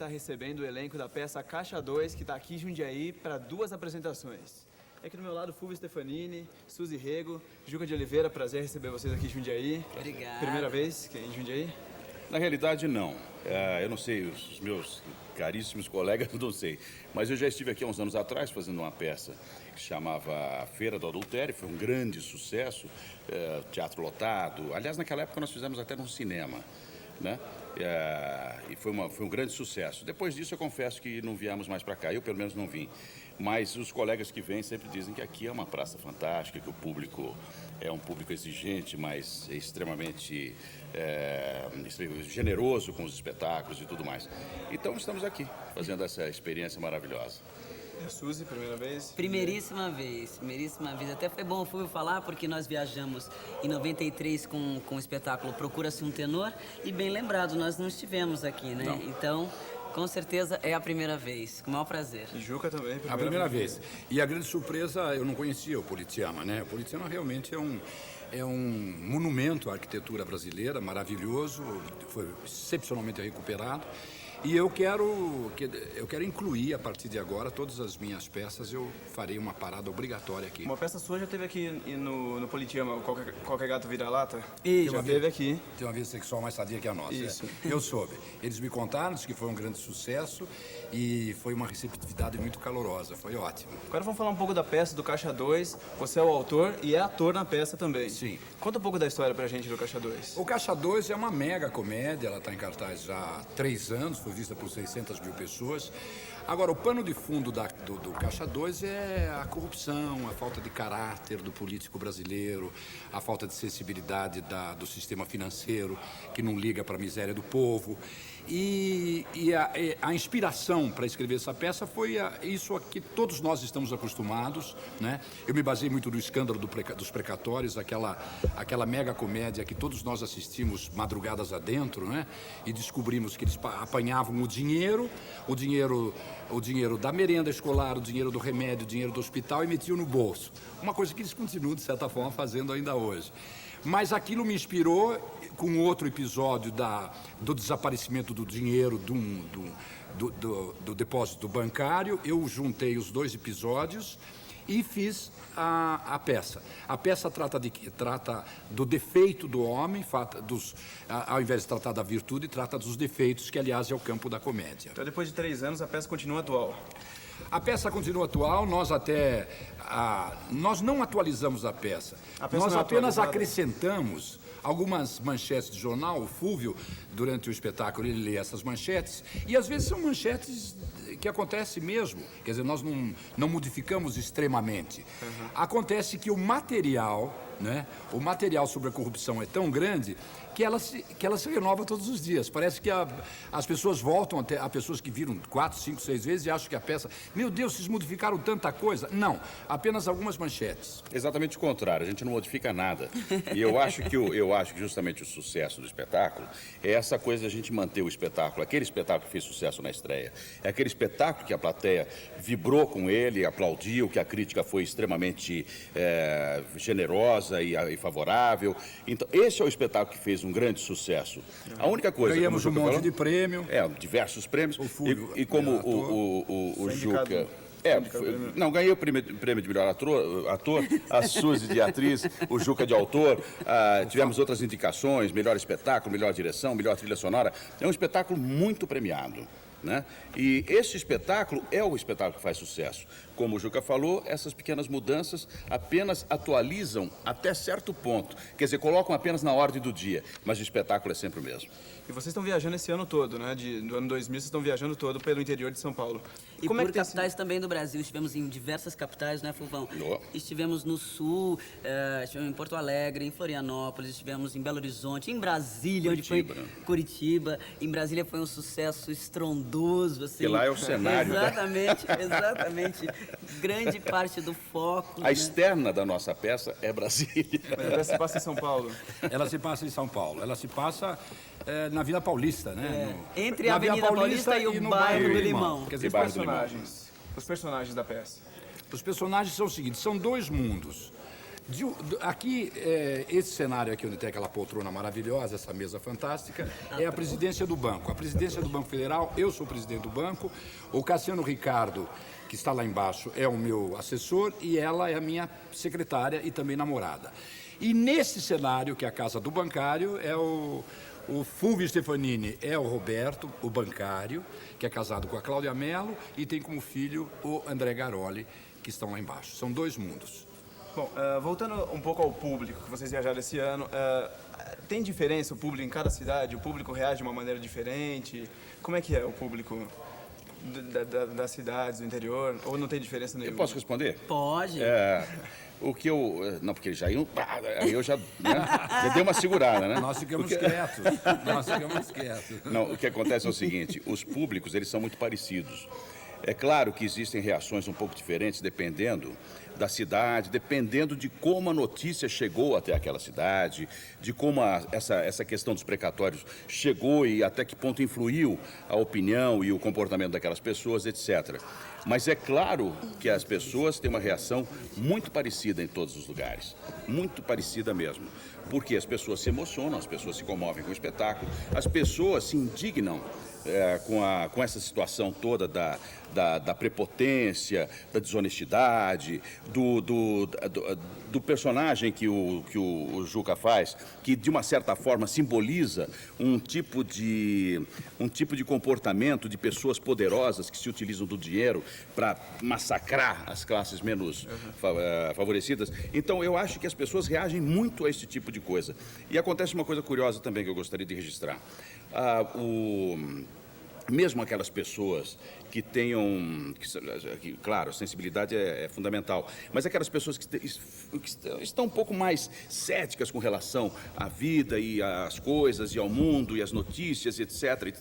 Está recebendo o elenco da peça Caixa 2, que está aqui em Jundiaí para 2 apresentações. Aqui do meu lado, Fulvio Stefanini, Suzy Rego, Juca de Oliveira, prazer receber vocês aqui em Jundiaí. Obrigado. Primeira vez que é em Jundiaí? Na realidade, não. Eu não sei, os meus caríssimos colegas não sei. Mas eu já estive aqui há uns anos atrás fazendo uma peça que se chamava A Feira do Adultério. Foi um grande sucesso, teatro lotado. Aliás, naquela época nós fizemos até num cinema, né? E foi um grande sucesso. Depois disso, eu confesso que não viemos mais para cá. Eu, pelo menos, não vim. Mas os colegas que vêm sempre dizem que aqui é uma praça fantástica, que o público é um público exigente, mas extremamente generoso com os espetáculos e tudo mais. Então, estamos aqui, fazendo essa experiência maravilhosa. É a Suzy, primeira vez? Primeiríssima vez, primeiríssima vez. Até foi bom o Fulvio falar, porque nós viajamos em 93 com o espetáculo Procura-se um Tenor. E bem lembrado, nós não estivemos aqui, né? Não. Então, com certeza é a primeira vez. Com o maior prazer. E Juca também, A primeira vez. E a grande surpresa, eu não conhecia o Politeama, né? O Politeama realmente é um monumento à arquitetura brasileira, maravilhoso, foi excepcionalmente recuperado. E eu quero incluir, a partir de agora, todas as minhas peças, eu farei uma parada obrigatória aqui. Uma peça sua já teve aqui no Politeama, Qualquer Gato Vira-Lata? Isso. Já teve aqui. Tem uma vida sexual mais sadia que a nossa. Isso. Eu soube. Eles me contaram, disse que foi um grande sucesso e foi uma receptividade muito calorosa. Foi ótimo. Agora vamos falar um pouco da peça do Caixa 2. Você é o autor e é ator na peça também. Sim. Conta um pouco da história pra gente do Caixa 2. O Caixa 2 é uma mega comédia, ela está em cartaz já há 3 anos, foi vista por 600 mil pessoas. Agora, o pano de fundo do Caixa 2 é a corrupção, a falta de caráter do político brasileiro, a falta de sensibilidade do sistema financeiro, que não liga para a miséria do povo. E a inspiração para escrever essa peça foi isso a que todos nós estamos acostumados, né? Eu me baseei muito no escândalo dos precatórios, aquela mega comédia que todos nós assistimos madrugadas adentro, né? E descobrimos que eles apanhavam o dinheiro da merenda escolar, o dinheiro do remédio, o dinheiro do hospital e metiam no bolso. Uma coisa que eles continuam, de certa forma, fazendo ainda hoje. Mas aquilo me inspirou com outro episódio do desaparecimento do dinheiro do depósito bancário. Eu juntei os 2 episódios e fiz a peça. A peça trata do defeito do homem, ao invés de tratar da virtude, trata dos defeitos, que, aliás, é o campo da comédia. Então, depois de 3 anos, a peça continua atual. A peça continua atual, nós não atualizamos a peça. Nós não é apenas atualizada? acrescentamos algumas manchetes de jornal. O Fulvio, durante o espetáculo, ele lê essas manchetes. E, às vezes, são manchetes que acontecem mesmo. Quer dizer, nós não modificamos extremamente. Acontece que o material, né, o material sobre a corrupção é tão grande que ela se renova todos os dias. Parece que as pessoas voltam, há pessoas que viram 4, 5, 6 vezes e acham que a peça... Meu Deus, vocês modificaram tanta coisa. Não, apenas algumas manchetes. Exatamente o contrário, a gente não modifica nada. E eu acho que justamente o sucesso do espetáculo é essa coisa de a gente manter o espetáculo, aquele espetáculo que fez sucesso na estreia. É aquele espetáculo que a plateia vibrou com ele, aplaudiu, que a crítica foi extremamente generosa e favorável. Então, esse é o espetáculo que fez um grande sucesso. A única coisa... Ganhamos um como o Juca monte de prêmio. Diversos prêmios. O Fulvio E como o Juca... Não, ganhei o prêmio de melhor ator, a Suzy de atriz, o Juca de autor, tivemos outras indicações, melhor espetáculo, melhor direção, melhor trilha sonora. É um espetáculo muito premiado, né? E esse espetáculo é o espetáculo que faz sucesso. Como o Juca falou, essas pequenas mudanças apenas atualizam até certo ponto. Quer dizer, colocam apenas na ordem do dia, mas o espetáculo é sempre o mesmo. E vocês estão viajando esse ano todo, né? Do ano 2000, vocês estão viajando todo pelo interior de São Paulo. E Como é por que tem capitais também do Brasil. Estivemos em diversas capitais, né, Fulvão? Boa. Estivemos no Sul, estivemos em Porto Alegre, em Florianópolis, estivemos em Belo Horizonte, em Brasília, Curitiba, onde foi Curitiba. Em Brasília foi um sucesso estrondoso, assim. E lá é o cenário, né? Exatamente. Grande parte do foco. A externa da nossa peça é Brasília. Mas a peça se passa em São Paulo. Ela se passa em São Paulo. Ela se passa na Vila Paulista, né? Entre a na Vila Avenida Paulista e o no bairro do Limão. Quer E dizer, os bairro do Limão. personagens? Os personagens da peça. os personagens são o seguinte, são 2 mundos. Aqui, esse cenário aqui onde tem aquela poltrona maravilhosa, essa mesa fantástica, é a presidência do banco. A presidência do Banco Federal, eu sou o presidente do banco, o Cassiano Ricardo, que está lá embaixo, é o meu assessor e ela é a minha secretária e também namorada. E nesse cenário, que é a casa do bancário, é o Fulvio Stefanini, é o Roberto, o bancário, que é casado com a Cláudia Mello e tem como filho o André Garoli, que estão lá embaixo. São dois mundos. Bom, voltando um pouco ao público que vocês viajaram esse ano, tem diferença o público em cada cidade? O público reage de uma maneira diferente? Como é que é o público das cidades, do interior? Ou não tem diferença nenhuma? Eu posso responder? Pode. O que eu... Não, porque já iam... Aí eu já, né, já dei uma segurada, né? Nós ficamos quietos. Nós ficamos quietos. Não, o que acontece é o seguinte, os públicos, eles são muito parecidos. É claro que existem reações um pouco diferentes dependendo da cidade, dependendo de como a notícia chegou até aquela cidade, de como essa questão dos precatórios chegou e até que ponto influiu a opinião e o comportamento daquelas pessoas, etc. Mas é claro que as pessoas têm uma reação muito parecida em todos os lugares, muito parecida mesmo. Porque as pessoas se emocionam, as pessoas se comovem com o espetáculo, as pessoas se indignam com essa situação toda da prepotência, da desonestidade, do personagem que o Juca faz, que de uma certa forma simboliza um tipo de comportamento de pessoas poderosas que se utilizam do dinheiro para massacrar as classes menos favorecidas. Então, eu acho que as pessoas reagem muito a esse tipo de coisa. E acontece uma coisa curiosa também que eu gostaria de registrar. Mesmo aquelas pessoas que tenham, claro, a sensibilidade é fundamental, mas aquelas pessoas que estão um pouco mais céticas com relação à vida e às coisas e ao mundo e às notícias, etc.,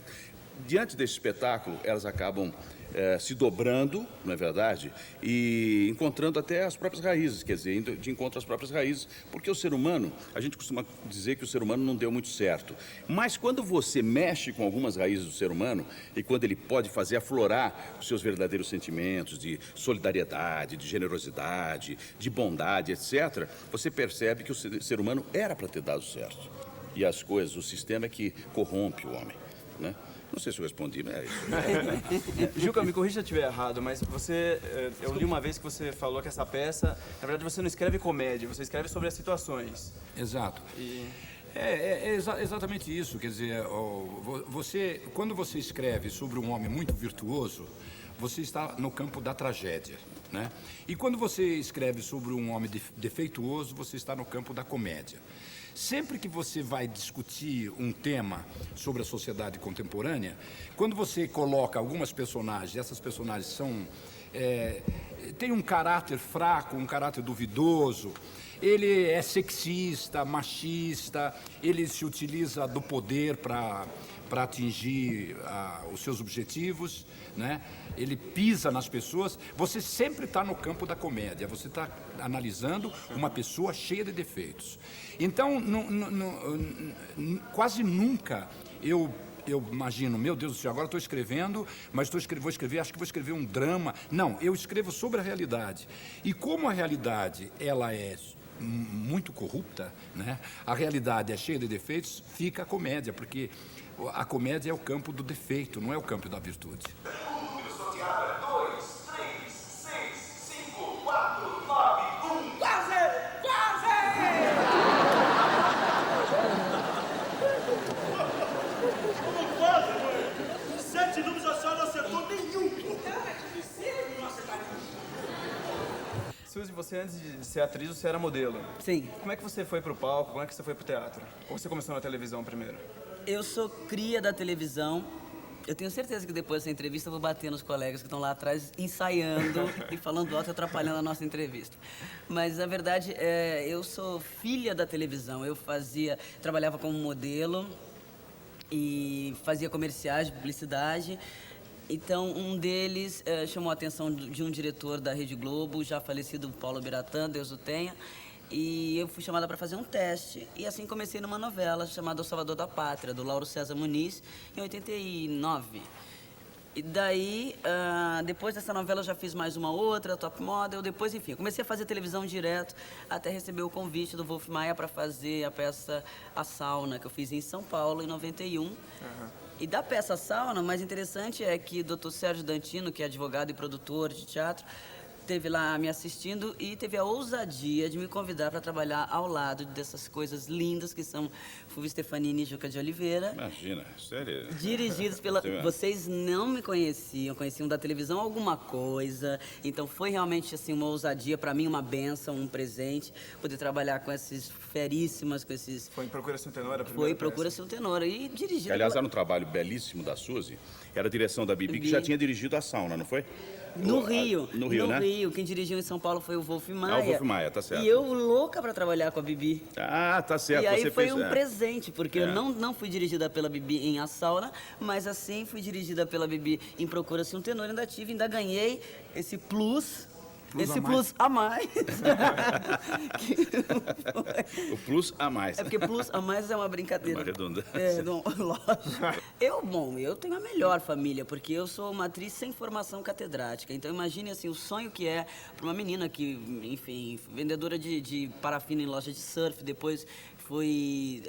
diante desse espetáculo, elas acabam se dobrando, não é verdade? E encontrando até as próprias raízes, quer dizer, indo de encontro às próprias raízes, porque o ser humano, a gente costuma dizer que o ser humano não deu muito certo. Mas quando você mexe com algumas raízes do ser humano e quando ele pode fazer aflorar os seus verdadeiros sentimentos de solidariedade, de generosidade, de bondade, etc., você percebe que o ser humano era para ter dado certo. E as coisas, o sistema é que corrompe o homem, né? Não sei se eu respondi, mas é isso. Juca, me corrija se eu estiver errado, mas eu li uma vez que você falou que essa peça, na verdade, você não escreve comédia, você escreve sobre as situações. Exato. Exatamente isso. Quer dizer, quando você escreve sobre um homem muito virtuoso, você está no campo da tragédia, né? E quando você escreve sobre um homem defeituoso, você está no campo da comédia. Sempre que você vai discutir um tema sobre a sociedade contemporânea, quando você coloca algumas personagens, essas personagens têm um caráter fraco, um caráter duvidoso, ele é sexista, machista, ele se utiliza do poder para atingir os seus objetivos, né? Ele pisa nas pessoas. Você sempre está no campo da comédia, você está analisando uma pessoa cheia de defeitos. Então, quase nunca eu imagino, meu Deus do céu, agora estou escrevendo, mas acho que vou escrever um drama. Não, eu escrevo sobre a realidade. E como a realidade, ela é muito corrupta, né? A realidade é cheia de defeitos, fica a comédia, porque a comédia é o campo do defeito, não é o campo da virtude. Suzy, você antes de ser atriz, você era modelo. Sim. Como é que você foi pro palco? Como é que você foi pro teatro? Ou você começou na televisão primeiro? Eu sou cria da televisão. Eu tenho certeza que depois dessa entrevista eu vou bater nos colegas que estão lá atrás ensaiando e falando alto e atrapalhando a nossa entrevista. Mas, na verdade, eu sou filha da televisão. Eu trabalhava como modelo e fazia comerciais de publicidade. Então, um deles chamou a atenção de um diretor da Rede Globo, já falecido Paulo Biratã, Deus o tenha, e eu fui chamada para fazer um teste. E assim comecei numa novela chamada O Salvador da Pátria, do Lauro César Muniz, em 89. E daí, depois dessa novela eu já fiz mais uma outra, Top Model, depois, enfim, eu comecei a fazer televisão direto, até receber o convite do Wolf Maia para fazer a peça A Sauna, que eu fiz em São Paulo, em 91. E da peça Sauna, o mais interessante é que o Dr. Sérgio Dantino, que é advogado e produtor de teatro, esteve lá me assistindo e teve a ousadia de me convidar para trabalhar ao lado dessas coisas lindas que são Fulvio Stefanini e Juca de Oliveira. Imagina, sério. Dirigidos pela... Vocês não me conheciam da televisão alguma coisa. Então foi realmente assim uma ousadia, para mim uma bênção, um presente, poder trabalhar com esses feríssimas, com esses... Foi em Procura-se um Tenor a primeira Foi peça? Procura-se um Tenor e dirigido... Aliás, era um trabalho belíssimo da Suzy. Era a direção da Bibi, que já tinha dirigido a Sauna, não foi? No Rio. No Rio, né? Quem dirigiu em São Paulo foi o Wolf Maia. Ah, o Wolf Maia, tá certo. E eu louca para trabalhar com a Bibi. Ah, tá certo. E aí você foi fez, um presente, porque É. eu não fui dirigida pela Bibi em A Sauna, mas assim fui dirigida pela Bibi em Procura-se um Tenor, ainda ganhei esse plus a mais. O plus a mais. É porque plus a mais é uma brincadeira. Uma redundância. É, não, lógico. Eu tenho a melhor família, porque eu sou uma atriz sem formação catedrática. Então imagine assim, o sonho que é para uma menina que, enfim, vendedora de parafina em loja de surf, depois foi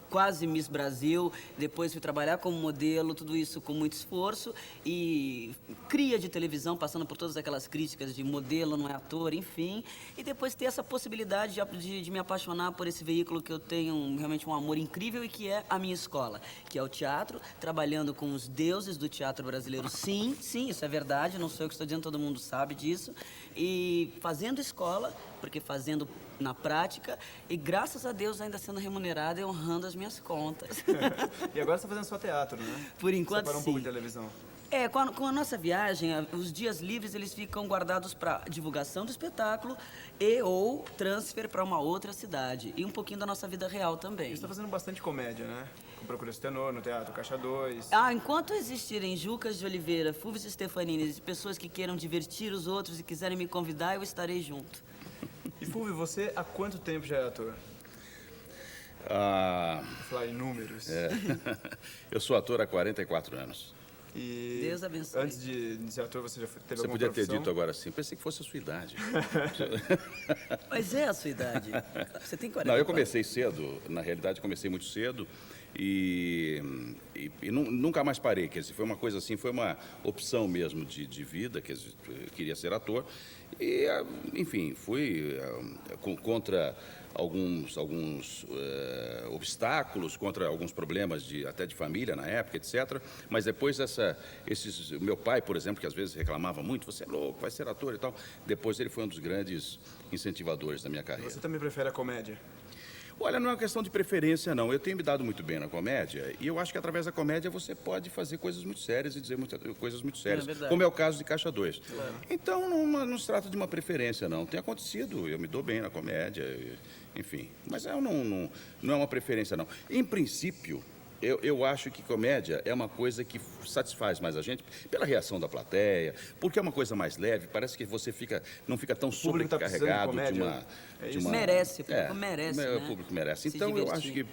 quase Miss Brasil, depois fui trabalhar como modelo, tudo isso com muito esforço e cria de televisão, passando por todas aquelas críticas de modelo, não é ator, enfim, e depois ter essa possibilidade de me apaixonar por esse veículo que eu tenho realmente um amor incrível e que é a minha escola, que é o teatro, trabalhando com os deuses do teatro brasileiro, sim, isso é verdade, não sou eu que estou dizendo, todo mundo sabe disso, e fazendo escola, porque fazendo na prática e graças a Deus ainda sendo remunerada e honrando as minhas contas. E agora você está fazendo só teatro, né? Por enquanto, Separou um sim. pouco de televisão. Com a nossa viagem, os dias livres eles ficam guardados para divulgação do espetáculo e ou transfer para uma outra cidade. E um pouquinho da nossa vida real também. Você está fazendo bastante comédia, né? Com Procura-se Tenor, no Teatro Caixa 2. Enquanto existirem Jucas de Oliveira, Fulvio Stefanini e pessoas que queiram divertir os outros e quiserem me convidar, eu estarei junto. E Fulvio, você há quanto tempo já é ator? Vou falar em números. Eu sou ator há 44 anos. E Deus abençoe. antes de ser ator, você já teve Você alguma podia ter profissão? dito agora assim, pensei que fosse a sua idade. Mas é a sua idade. Você tem 40. Não, eu comecei cedo, na realidade comecei muito cedo e nunca mais parei. Quer dizer, foi uma coisa assim, foi uma opção mesmo de vida, quer dizer, eu queria ser ator. E, enfim, fui contra alguns obstáculos, contra alguns problemas até de família na época, etc. Mas depois meu pai, por exemplo, que às vezes reclamava muito, você é louco, vai ser ator e tal. Depois ele foi um dos grandes incentivadores da minha carreira. Você também prefere a comédia? Olha, não é uma questão de preferência, não. Eu tenho me dado muito bem na comédia e eu acho que através da comédia você pode fazer coisas muito sérias e dizer coisas muito sérias, verdade. como é o caso de Caixa 2. Claro. Então, não se trata de uma preferência, não. Tem acontecido, eu me dou bem na comédia, enfim. Mas não é uma preferência, não. Em princípio, eu acho que comédia é uma coisa que satisfaz mais a gente pela reação da plateia, porque é uma coisa mais leve, parece que você não fica tão público tá precisando de sobrecarregado comédia. de uma... Merece, o público merece, né? O público merece. Se Então, eu divertir. acho que...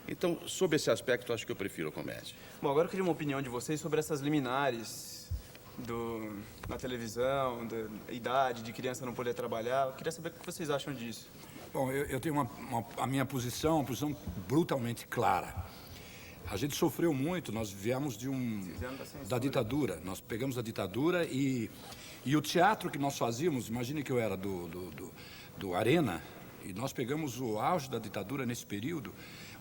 Então, sob esse aspecto, eu acho que eu prefiro a comédia. Bom, agora eu queria uma opinião de vocês sobre essas liminares na televisão, da idade, de criança não poder trabalhar. Eu queria saber o que vocês acham disso. Bom, eu tenho a minha posição, uma posição brutalmente clara. A gente sofreu muito, nós viemos da ditadura. Nós pegamos a ditadura e o teatro que nós fazíamos, imagine que eu era do Arena, e nós pegamos o auge da ditadura nesse período,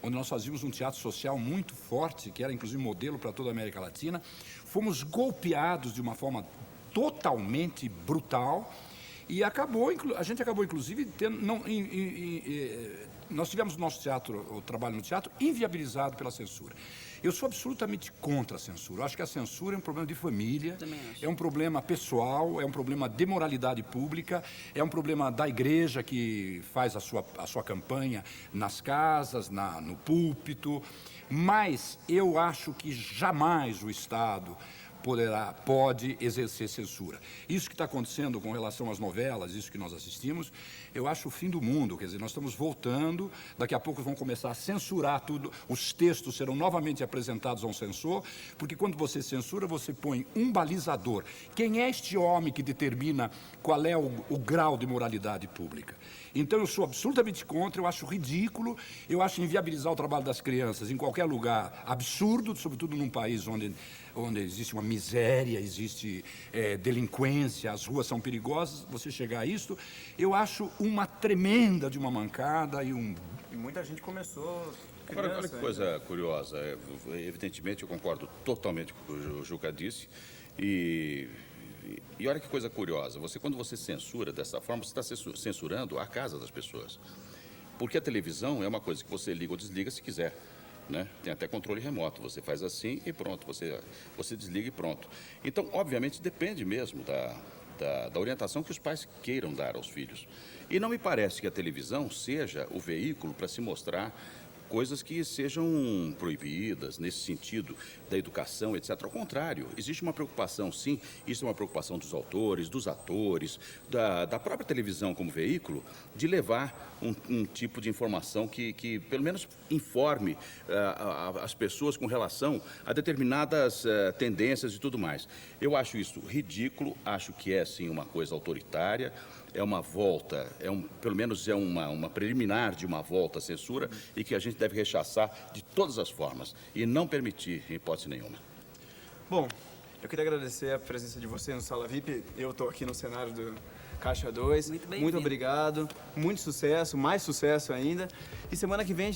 onde nós fazíamos um teatro social muito forte, que era inclusive modelo para toda a América Latina. Fomos golpeados de uma forma totalmente brutal e a gente acabou inclusive tendo... Nós tivemos o trabalho no teatro inviabilizado pela censura. Eu sou absolutamente contra a censura. Eu acho que a censura é um problema de família, é um problema pessoal, é um problema de moralidade pública, é um problema da igreja que faz a sua campanha nas casas, no púlpito. Mas eu acho que jamais o Estado pode exercer censura. Isso que está acontecendo com relação às novelas, isso que nós assistimos, eu acho o fim do mundo. Quer dizer, nós estamos voltando, daqui a pouco vão começar a censurar tudo, os textos serão novamente apresentados a um censor, porque quando você censura, você põe um balizador. Quem é este homem que determina qual é o grau de moralidade pública? Então, eu sou absolutamente contra, eu acho ridículo, eu acho inviabilizar o trabalho das crianças em qualquer lugar absurdo, sobretudo num país onde existe uma miséria, existe delinquência, as ruas são perigosas. Você chegar a isto, eu acho uma tremenda de uma mancada E muita gente começou Agora, criança, olha que coisa curiosa. Evidentemente, eu concordo totalmente com o que o Juca disse. E olha que coisa curiosa. Quando você censura dessa forma, você está censurando a casa das pessoas. Porque a televisão é uma coisa que você liga ou desliga se quiser. Né? Tem até controle remoto. Você faz assim e pronto. Você desliga e pronto. Então, obviamente, depende mesmo da orientação que os pais queiram dar aos filhos. E não me parece que a televisão seja o veículo para se mostrar coisas que sejam proibidas nesse sentido da educação, etc. Ao contrário, existe uma preocupação, sim, isso é uma preocupação dos autores, dos atores, da própria televisão como veículo, de levar um tipo de informação que pelo menos informe as pessoas com relação a determinadas tendências e tudo mais. Eu acho isso ridículo, acho que é, sim, uma coisa autoritária, é uma volta, pelo menos é uma preliminar de uma volta à censura e que a gente deve rechaçar de todas as formas e não permitir, em hipótese nenhuma. Bom, eu queria agradecer a presença de você no Sala VIP. Eu estou aqui no cenário do Caixa 2. Muito bem-vindo. Muito obrigado, muito sucesso, mais sucesso ainda. E semana que vem a gente